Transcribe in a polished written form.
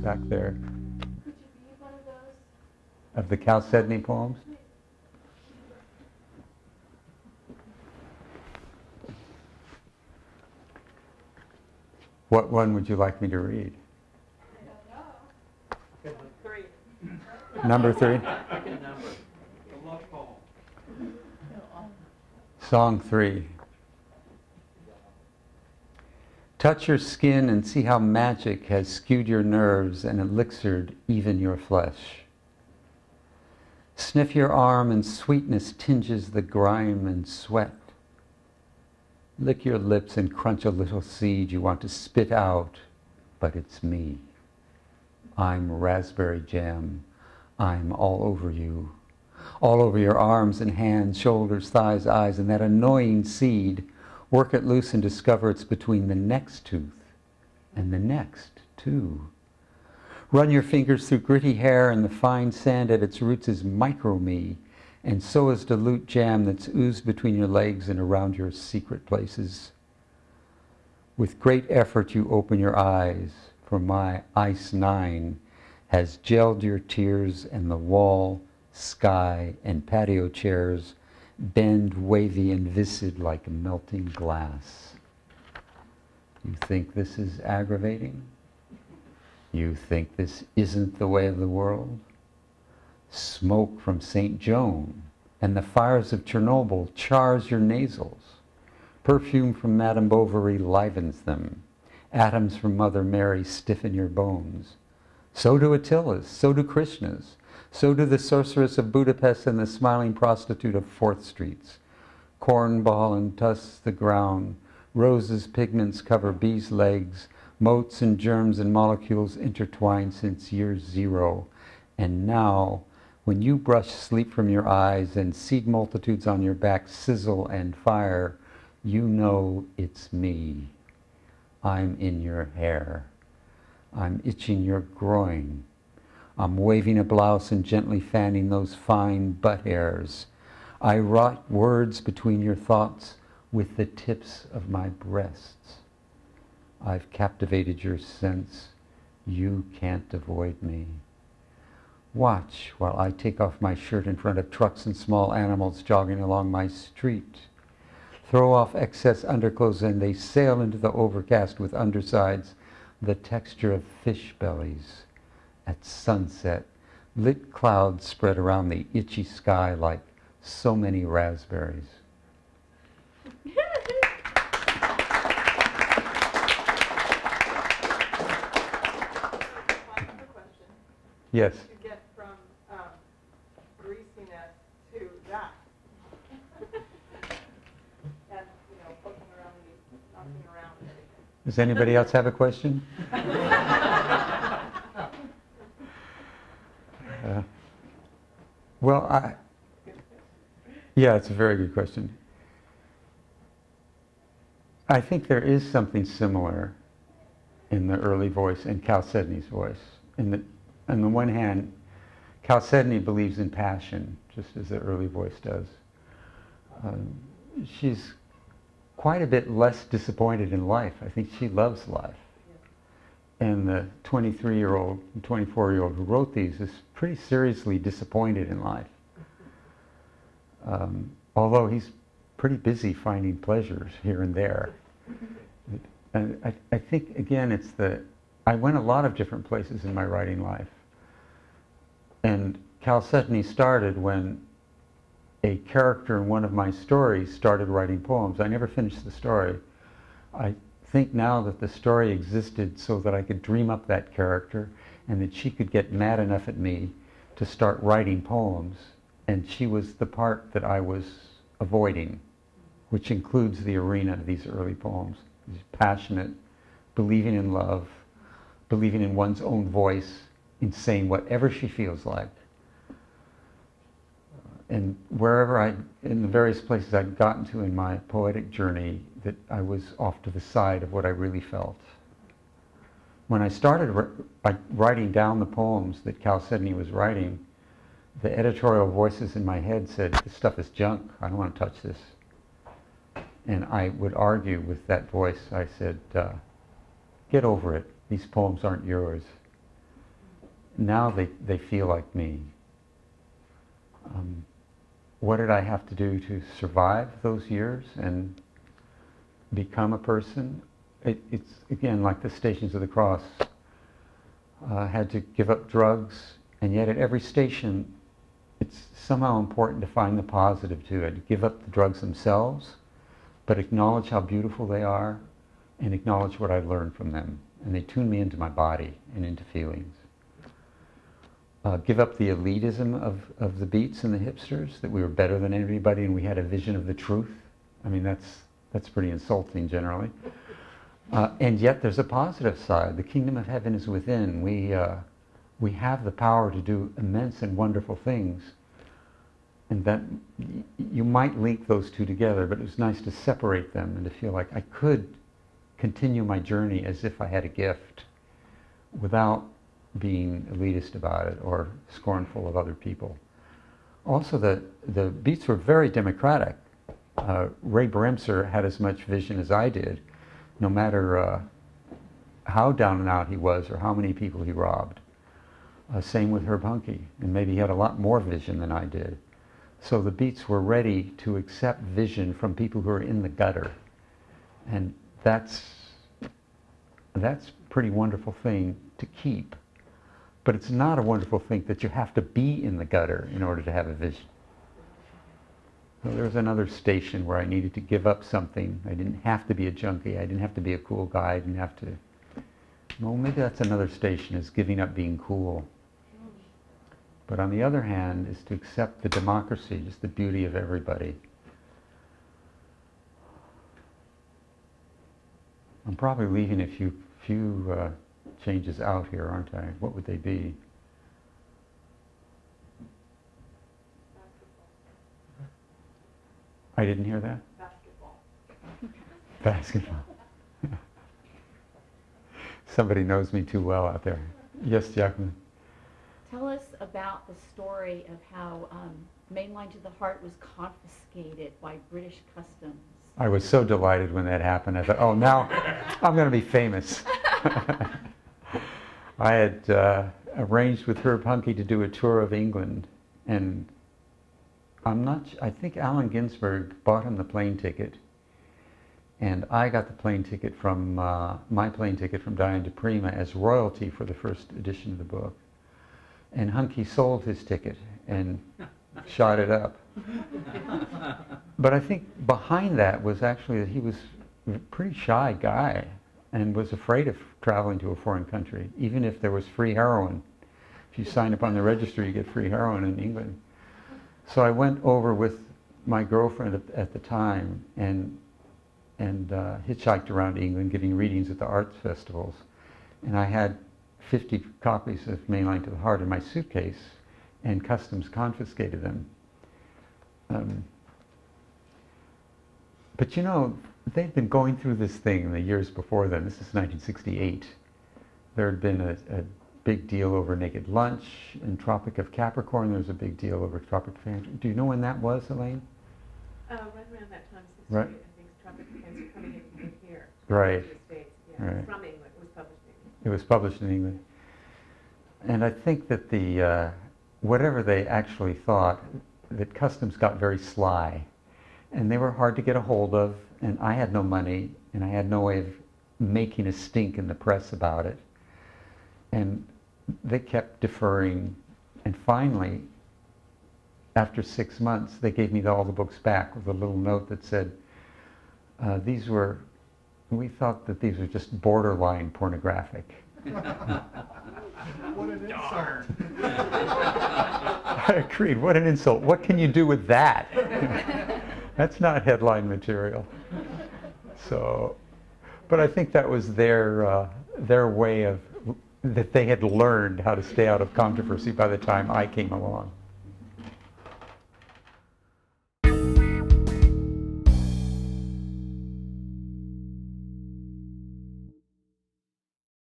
back there. Could you be one of those? Of the Chalcedony poems? What one would you like me to read? I don't know. 3. Number 3? Pick a number. A love poem. Song 3. Touch your skin and see how magic has skewed your nerves and elixired even your flesh. Sniff your arm and sweetness tinges the grime and sweat. Lick your lips and crunch a little seed you want to spit out, but it's me. I'm raspberry jam. I'm all over you. All over your arms and hands, shoulders, thighs, eyes, and that annoying seed. Work it loose and discover it's between the next tooth and the next, too. Run your fingers through gritty hair, and the fine sand at its roots is micro-me, and so is dilute jam that's oozed between your legs and around your secret places. With great effort you open your eyes, for my Ice 9 has gelled your tears, and the wall, sky, and patio chairs bend wavy and viscid like melting glass. You think this is aggravating? You think this isn't the way of the world? Smoke from St. Joan and the fires of Chernobyl chars your nasals. Perfume from Madame Bovary livens them. Atoms from Mother Mary stiffen your bones. So do Attila's, so do Krishna's. So do the sorceress of Budapest and the smiling prostitute of 4th Streets. Cornball and tuss the ground. Roses' pigments cover bees' legs. Motes and germs and molecules intertwined since year 0. And now, when you brush sleep from your eyes and seed multitudes on your back sizzle and fire, you know it's me. I'm in your hair. I'm itching your groin. I'm waving a blouse and gently fanning those fine butt hairs. I write words between your thoughts with the tips of my breasts. I've captivated your sense. You can't avoid me. Watch while I take off my shirt in front of trucks and small animals jogging along my street. Throw off excess underclothes and they sail into the overcast with undersides, the texture of fish bellies. At sunset, lit clouds spread around the itchy sky like so many raspberries. Yes. To get from greasiness to that. And, poking around knocking around everything. Does anybody else have a question? Yeah, it's a very good question. I think there is something similar in the early voice and Chalcedony's voice. On the one hand, Chalcedony believes in passion, just as the early voice does. She's quite a bit less disappointed in life. I think she loves life. And the 23-year-old and 24-year-old who wrote these is pretty seriously disappointed in life. Although he's pretty busy finding pleasures here and there. And I think, again, I went a lot of different places in my writing life. And Chalcedony started when a character in one of my stories started writing poems. I never finished the story. I think now that the story existed so that I could dream up that character and that she could get mad enough at me to start writing poems. And she was the part that I was avoiding, which includes the arena of these early poems. These passionate, believing in love, believing in one's own voice, in saying whatever she feels like. And in the various places I'd gotten to in my poetic journey, that I was off to the side of what I really felt. When I started writing down the poems that Chalcedony was writing, the editorial voices in my head said, "This stuff is junk, I don't want to touch this." And I would argue with that voice. I said, "Get over it, these poems aren't yours." now they feel like me. What did I have to do to survive those years and become a person? It's, again, like the Stations of the Cross. Had to give up drugs, and yet at every station, it's somehow important to find the positive to it. Give up the drugs themselves, but acknowledge how beautiful they are, and acknowledge what I learned from them. And they tune me into my body and into feelings. Give up the elitism of the Beats and the hipsters, that we were better than everybody and we had a vision of the truth. I mean, that's pretty insulting generally. And yet there's a positive side. The kingdom of heaven is within. We have the power to do immense and wonderful things. And that you might link those two together, but it was nice to separate them and to feel like I could continue my journey as if I had a gift without being elitist about it or scornful of other people. Also, the Beats were very democratic. Ray Bremser had as much vision as I did, no matter how down and out he was or how many people he robbed. Same with Herb Hunke, and maybe he had a lot more vision than I did. So the Beats were ready to accept vision from people who are in the gutter. And that's a pretty wonderful thing to keep. But it's not a wonderful thing that you have to be in the gutter in order to have a vision. So there was another station where I needed to give up something. I didn't have to be a junkie. I didn't have to be a cool guy. I didn't have to... Well, maybe that's another station, is giving up being cool. But on the other hand, is to accept the democracy, just the beauty of everybody. I'm probably leaving a few changes out here, aren't I? What would they be? I didn't hear that? Basketball. Basketball. Somebody knows me too well out there. Yes, Jacqueline? Tell us about the story of how Mainline to the Heart was confiscated by British Customs. I was so delighted when that happened. I thought, oh, now I'm going to be famous. I had arranged with Herb Hunke to do a tour of England, and I think Allen Ginsberg bought him the plane ticket, and I got the plane ticket from, my plane ticket from Diane Di Prima as royalty for the first edition of the book. And Hunke sold his ticket and shot it up. But I think behind that was actually that he was a pretty shy guy and was afraid of traveling to a foreign country, even if there was free heroin. If you sign up on the registry, you get free heroin in England. So I went over with my girlfriend at the time and hitchhiked around England, giving readings at the arts festivals. And I had 50 copies of Mainline to the Heart in my suitcase, and Customs confiscated them. But you know, they'd been going through this thing in the years before then. This is 1968. There had been a big deal over Naked Lunch. In Tropic of Capricorn, there was a big deal over Tropic of Cancer. Do you know when that was, Elaine? Right around that time, 68, Right. I think Tropic of Cancer coming in here. Right. To the States, yeah. Right. From England. It was published in England. It was published in England. And I think that the, whatever they actually thought, that Customs got very sly. And they were hard to get a hold of, and I had no money, and I had no way of making a stink in the press about it. And they kept deferring, and finally, after 6 months, they gave me all the books back with a little note that said, we thought that these were just borderline pornographic. What an insult. I agreed, what an insult. What can you do with that? That's not headline material. So, but I think that was their way of, that they had learned how to stay out of controversy by the time I came along.